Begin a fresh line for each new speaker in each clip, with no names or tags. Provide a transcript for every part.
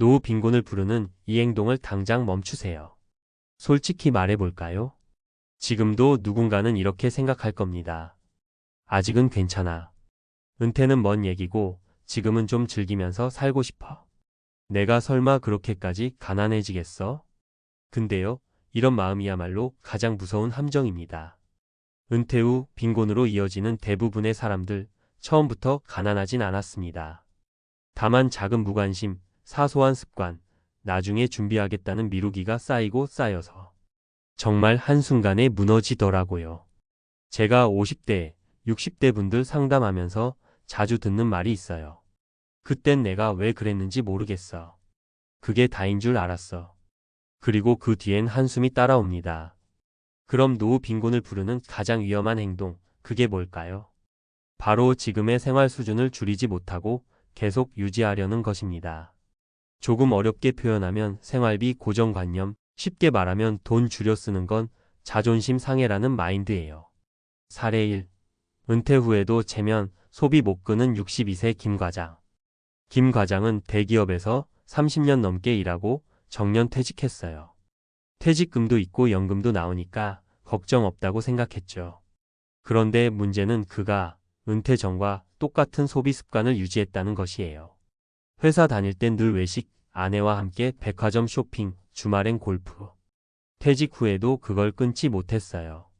노후 빈곤을 부르는 이 행동을 당장 멈추세요. 솔직히 말해볼까요? 지금도 누군가는 이렇게 생각할 겁니다. 아직은 괜찮아. 은퇴는 먼 얘기고 지금은 좀 즐기면서 살고 싶어. 내가 설마 그렇게까지 가난해지겠어? 근데요, 이런 마음이야말로 가장 무서운 함정입니다. 은퇴 후 빈곤으로 이어지는 대부분의 사람들, 처음부터 가난하진 않았습니다. 다만 작은 무관심, 사소한 습관, 나중에 준비하겠다는 미루기가 쌓이고 쌓여서 정말 한순간에 무너지더라고요. 제가 50대, 60대 분들 상담하면서 자주 듣는 말이 있어요. 그땐 내가 왜 그랬는지 모르겠어. 그게 다인 줄 알았어. 그리고 그 뒤엔 한숨이 따라옵니다. 그럼 노후 빈곤을 부르는 가장 위험한 행동, 그게 뭘까요? 바로 지금의 생활 수준을 줄이지 못하고 계속 유지하려는 것입니다. 조금 어렵게 표현하면 생활비 고정관념, 쉽게 말하면 돈 줄여 쓰는 건 자존심 상해라는 마인드예요. 사례 1. 은퇴 후에도 체면, 소비 못 끄는 62세 김 과장. 김 과장은 대기업에서 30년 넘게 일하고 정년 퇴직했어요. 퇴직금도 있고 연금도 나오니까 걱정 없다고 생각했죠. 그런데 문제는 그가 은퇴 전과 똑같은 소비 습관을 유지했다는 것이에요. 회사 다닐 땐 늘 외식, 아내와 함께 백화점 쇼핑, 주말엔 골프. 퇴직 후에도 그걸 끊지 못했어요.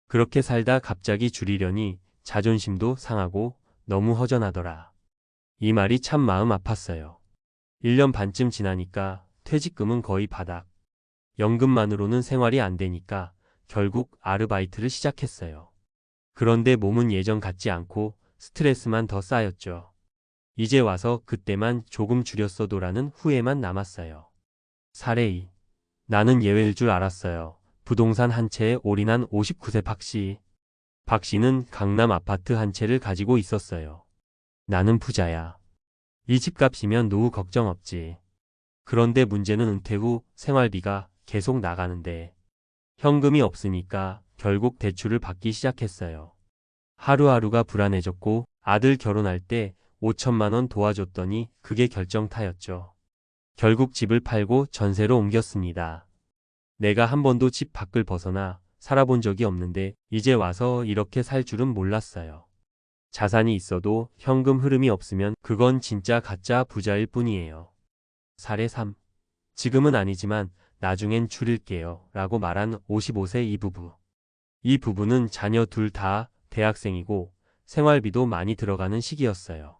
그렇게 살다 갑자기 줄이려니 자존심도 상하고 너무 허전하더라. 이 말이 참 마음 아팠어요. 1년 반쯤 지나니까 퇴직금은 거의 바닥. 연금만으로는 생활이 안 되니까 결국 아르바이트를 시작했어요. 그런데 몸은 예전 같지 않고 스트레스만 더 쌓였죠. 이제 와서 그때만 조금 줄였어도라는 후회만 남았어요. 사례 2. 나는 예외일 줄 알았어요. 부동산 한 채에 올인한 59세 박씨. 박씨는 강남 아파트 한 채를 가지고 있었어요. 나는 부자야. 이 집값이면 노후 걱정 없지. 그런데 문제는 은퇴 후 생활비가 계속 나가는데 현금이 없으니까 결국 대출을 받기 시작했어요. 하루하루가 불안해졌고 아들 결혼할 때 5천만 원 도와줬더니 그게 결정타였죠. 결국 집을 팔고 전세로 옮겼습니다. 내가 한 번도 집 밖을 벗어나 살아본 적이 없는데 이제 와서 이렇게 살 줄은 몰랐어요. 자산이 있어도 현금 흐름이 없으면 그건 진짜 가짜 부자일 뿐이에요. 사례 3. 지금은 아니지만 나중엔 줄일게요 라고 말한 55세 이 부부. 이 부부는 자녀 둘 다 대학생이고 생활비도 많이 들어가는 시기였어요.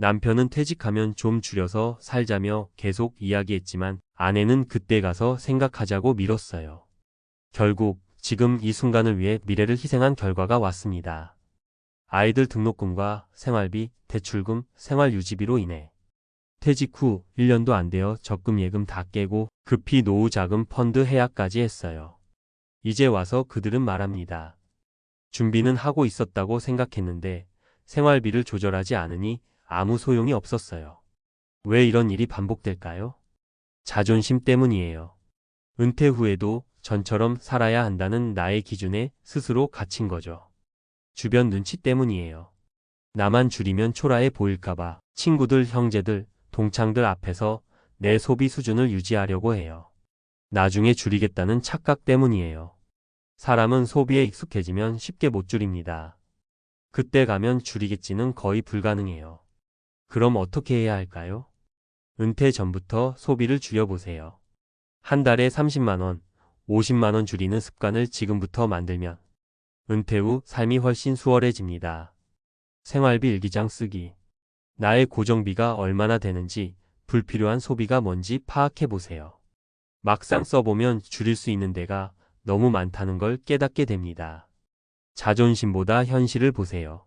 남편은 퇴직하면 좀 줄여서 살자며 계속 이야기했지만 아내는 그때 가서 생각하자고 미뤘어요. 결국 지금 이 순간을 위해 미래를 희생한 결과가 왔습니다. 아이들 등록금과 생활비, 대출금, 생활유지비로 인해 퇴직 후 1년도 안 되어 적금 예금 다 깨고 급히 노후 자금 펀드 해약까지 했어요. 이제 와서 그들은 말합니다. 준비는 하고 있었다고 생각했는데 생활비를 조절하지 않으니 아무 소용이 없었어요. 왜 이런 일이 반복될까요? 자존심 때문이에요. 은퇴 후에도 전처럼 살아야 한다는 나의 기준에 스스로 갇힌 거죠. 주변 눈치 때문이에요. 나만 줄이면 초라해 보일까봐 친구들, 형제들, 동창들 앞에서 내 소비 수준을 유지하려고 해요. 나중에 줄이겠다는 착각 때문이에요. 사람은 소비에 익숙해지면 쉽게 못 줄입니다. 그때 가면 줄이겠지는 거의 불가능해요. 그럼 어떻게 해야 할까요? 은퇴 전부터 소비를 줄여보세요. 한 달에 30만 원, 50만 원 줄이는 습관을 지금부터 만들면 은퇴 후 삶이 훨씬 수월해집니다. 생활비 일기장 쓰기. 나의 고정비가 얼마나 되는지, 불필요한 소비가 뭔지 파악해보세요. 막상 써보면 줄일 수 있는 데가 너무 많다는 걸 깨닫게 됩니다. 자존심보다 현실을 보세요.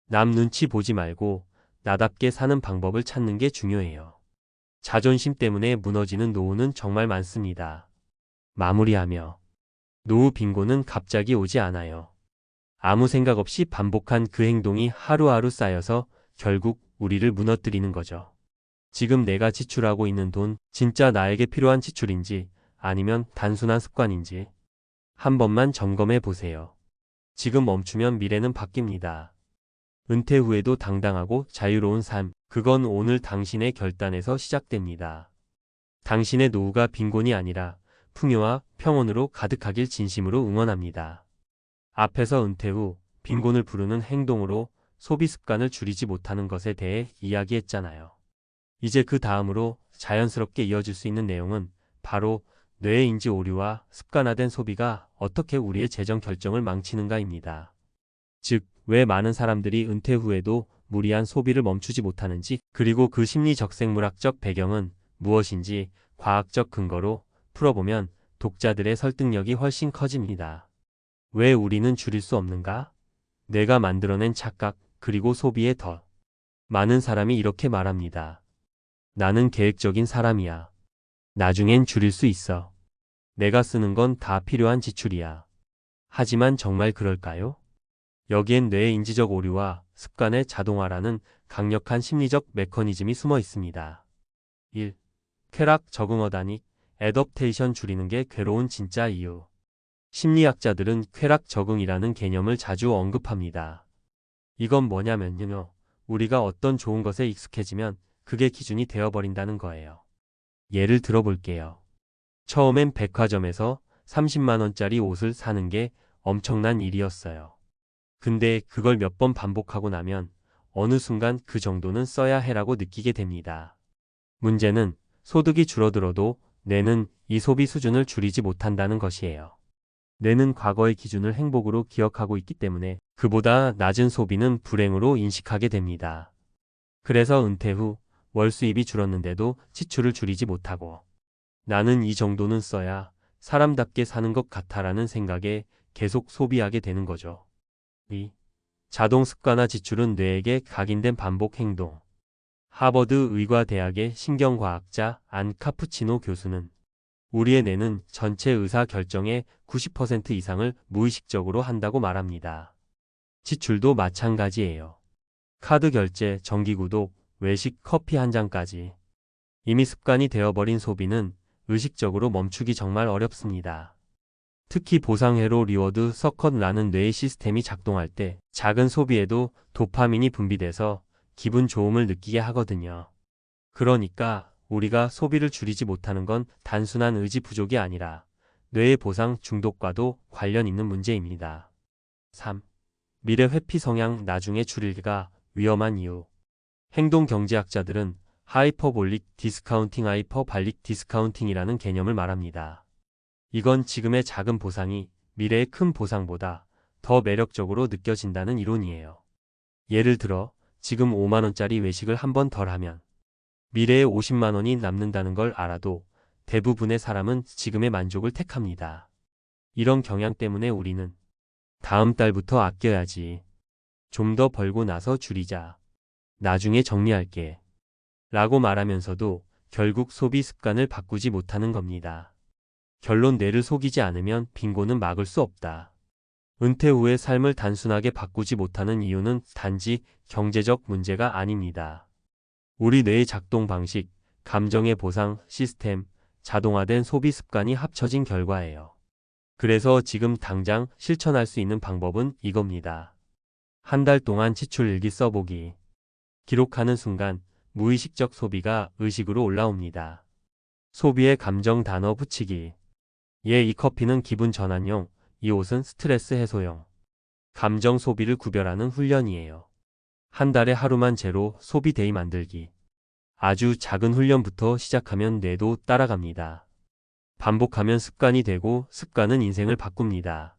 남 눈치 보지 말고 나답게 사는 방법을 찾는 게 중요해요. 자존심 때문에 무너지는 노후는 정말 많습니다. 마무리하며 노후 빈곤은 갑자기 오지 않아요. 아무 생각 없이 반복한 그 행동이 하루하루 쌓여서 결국 우리를 무너뜨리는 거죠. 지금 내가 지출하고 있는 돈, 진짜 나에게 필요한 지출인지 아니면 단순한 습관인지 한 번만 점검해 보세요. 지금 멈추면 미래는 바뀝니다. 은퇴 후에도 당당하고 자유로운 삶, 그건 오늘 당신의 결단에서 시작됩니다. 당신의 노후가 빈곤이 아니라 풍요와 평온으로 가득하길 진심으로 응원합니다. 앞에서 은퇴 후 빈곤을 부르는 행동으로 소비 습관을 줄이지 못하는 것에 대해 이야기했잖아요. 이제 그 다음으로 자연스럽게 이어질 수 있는 내용은 바로 뇌의 인지 오류와 습관화된 소비가 어떻게 우리의 재정 결정을 망치는가입니다. 즉, 왜 많은 사람들이 은퇴 후에도 무리한 소비를 멈추지 못하는지, 그리고 그 심리적 생물학적 배경은 무엇인지 과학적 근거로 풀어보면 독자들의 설득력이 훨씬 커집니다. 왜 우리는 줄일 수 없는가? 뇌가 만들어낸 착각, 그리고 소비에 더 많은 사람이 이렇게 말합니다. 나는 계획적인 사람이야. 나중엔 줄일 수 있어. 내가 쓰는 건 다 필요한 지출이야. 하지만 정말 그럴까요? 여기엔 뇌의 인지적 오류와 습관의 자동화라는 강력한 심리적 메커니즘이 숨어 있습니다. 1. 쾌락 적응 어다니 애덕테이션 줄이는 게 괴로운 진짜 이유. 심리학자들은 쾌락 적응이라는 개념을 자주 언급합니다. 이건 뭐냐면요. 우리가 어떤 좋은 것에 익숙해지면 그게 기준이 되어버린다는 거예요. 예를 들어볼게요. 처음엔 백화점에서 30만 원짜리 옷을 사는 게 엄청난 일이었어요. 근데 그걸 몇 번 반복하고 나면 어느 순간 그 정도는 써야 해라고 느끼게 됩니다. 문제는 소득이 줄어들어도 뇌는 이 소비 수준을 줄이지 못한다는 것이에요. 뇌는 과거의 기준을 행복으로 기억하고 있기 때문에 그보다 낮은 소비는 불행으로 인식하게 됩니다. 그래서 은퇴 후 월 수입이 줄었는데도 지출을 줄이지 못하고 나는 이 정도는 써야 사람답게 사는 것 같아라는 생각에 계속 소비하게 되는 거죠. 2. 자동 습관화 지출은 뇌에게 각인된 반복 행동. 하버드 의과대학의 신경과학자 안 카푸치노 교수는 우리의 뇌는 전체 의사 결정의 90% 이상을 무의식적으로 한다고 말합니다. 지출도 마찬가지예요. 카드 결제, 정기 구독, 외식, 커피 한 잔까지. 이미 습관이 되어버린 소비는 의식적으로 멈추기 정말 어렵습니다. 특히 보상회로 리워드 서킷라는 뇌의 시스템이 작동할 때 작은 소비에도 도파민이 분비돼서 기분 좋음을 느끼게 하거든요. 그러니까 우리가 소비를 줄이지 못하는 건 단순한 의지 부족이 아니라 뇌의 보상 중독과도 관련 있는 문제입니다. 3. 미래 회피 성향 나중에 줄이기가 위험한 이유. 행동경제학자들은 하이퍼볼릭 디스카운팅, 하이퍼발릭 디스카운팅이라는 개념을 말합니다. 이건 지금의 작은 보상이 미래의 큰 보상보다 더 매력적으로 느껴진다는 이론이에요. 예를 들어 지금 5만 원짜리 외식을 한 번 덜 하면 미래에 50만 원이 남는다는 걸 알아도 대부분의 사람은 지금의 만족을 택합니다. 이런 경향 때문에 우리는 다음 달부터 아껴야지. 좀 더 벌고 나서 줄이자. 나중에 정리할게. 라고 말하면서도 결국 소비 습관을 바꾸지 못하는 겁니다. 결론, 뇌를 속이지 않으면 빈곤은 막을 수 없다. 은퇴 후의 삶을 단순하게 바꾸지 못하는 이유는 단지 경제적 문제가 아닙니다. 우리 뇌의 작동 방식, 감정의 보상 시스템, 자동화된 소비 습관이 합쳐진 결과예요. 그래서 지금 당장 실천할 수 있는 방법은 이겁니다. 한 달 동안 지출 일기 써보기. 기록하는 순간 무의식적 소비가 의식으로 올라옵니다. 소비의 감정 단어 붙이기. 이 커피는 기분 전환용, 이 옷은 스트레스 해소용. 감정 소비를 구별하는 훈련이에요. 한 달에 하루만 제로 소비 데이 만들기. 아주 작은 훈련부터 시작하면 뇌도 따라갑니다. 반복하면 습관이 되고 습관은 인생을 바꿉니다.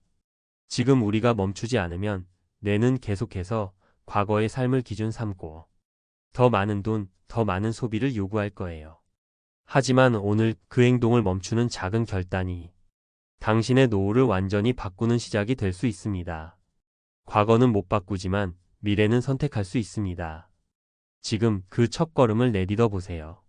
지금 우리가 멈추지 않으면 뇌는 계속해서 과거의 삶을 기준 삼고 더 많은 돈, 더 많은 소비를 요구할 거예요. 하지만 오늘 그 행동을 멈추는 작은 결단이 당신의 노후를 완전히 바꾸는 시작이 될 수 있습니다. 과거는 못 바꾸지만 미래는 선택할 수 있습니다. 지금 그 첫걸음을 내딛어 보세요.